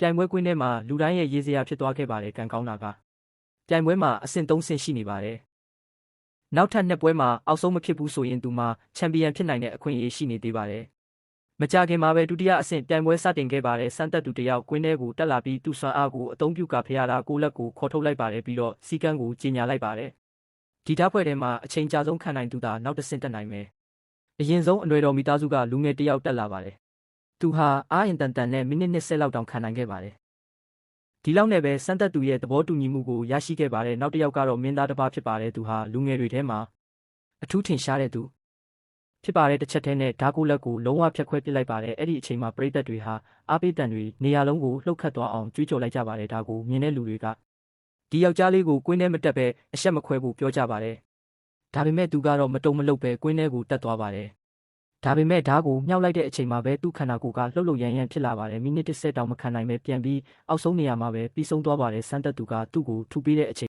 ပြိုင်ပွဲကွင်းထဲမှာလူတိုင်းရဲ့ရေးစရာဖြစ်သွားခဲ့ပါတယ်ကံကောင်းတာကပြိုင်ပွဲမှာအဆင့်3ဆင့်ရှိနေပါတယ်နောက်ထပ်2ပွဲမှာအောက်ဆုံးမဖြစ်ဘူးဆိုရင်သူမှာချန်ပီယံဖြစ်နိုင်တဲ့အခွင့်အရေးရှိနေသေးပါတယ်မကြခင်မှာပဲဒုတိယအဆင့်ပြိုင်ပွဲစတင်ခဲ့ပါတယ်စမ်းသက်သူတယောက်ကွင်းထဲကိုတက်လာပြီးသူ့စွမ်းအားကိုအသုံးပြုကာဖျားတာကိုလက်ကိုခေါ်ထုတ်လိုက်ပါတယ်ပြီးတော့စီကန်းကိုကြီးညာလိုက်ပါတယ်ဒီဓာတ်ဖွဲ့ထဲမှာအချိန်ကြာဆုံးခံနိုင်သူသာနောက်တစ်ဆင့်တက်နိုင်မယ်အရင်ဆုံးအနွယ်တော်မိသားစုကလူငယ်တယောက်တက်လာပါတယ်သူဟာအားရင်တန်နဲ့မိနစ်20လောက်တောင်ခံနိုင်ခဲ့ပါတယ်ဒီလောက်နဲ့ပဲစမ်းသက်သူရဲ့သဘောတူညီမှုကိုရရှိခဲ့ပါတယ်နောက်တစ်ယောက်ကတော့မင်းသားတစ်ပါးဖြစ်ပါတယ်သူဟာလူငယ်တွေထဲမှာအထူးထင်ရှားတဲ့သူဖြစ်ပါတယ်တစ်ချက်တည်းနဲ့ဓာကိုလက်ကိုလုံးဝဖြတ်ခွဲပစ်လိုက်ပါတယ်အဲ့ဒီအချိန်မှာပရိသတ်တွေဟာအားပေးတန်တွေနေရာလုံးကိုလှုပ်ခတ်သွားအောင်ကြွေးကြော်လိုက်ကြပါတယ်ဒါကိုမြင်တဲ့လူတွေကဒီယောက်ျားလေးကိုကွင်းထဲမတက်ပဲအဆက်မခွဲဖို့ပြောကြပါတယ်ဒါပေမဲ့သူကတော့မတုံမလှုပ်ပဲကွင်းထဲကိုတက်သွားပါတယ်ဒါပေမဲ့ဓာကိုမြှောက်လိုက်တဲ့အချိန်မှာပဲသူ့ခန္ဓာကိုယ်ကလှုပ်လှုပ်ရမ်းရမ်းဖြစ်လာပါတယ်မိနစ်30တောင်မခံနိုင်ပဲပြန်ပြီးအောက်ဆုံးနေရာမှာပဲပြီးဆုံးသွားပါတယ်စမ်းသက်သူကသူ့ကိုထူပေးတဲ့အချိန်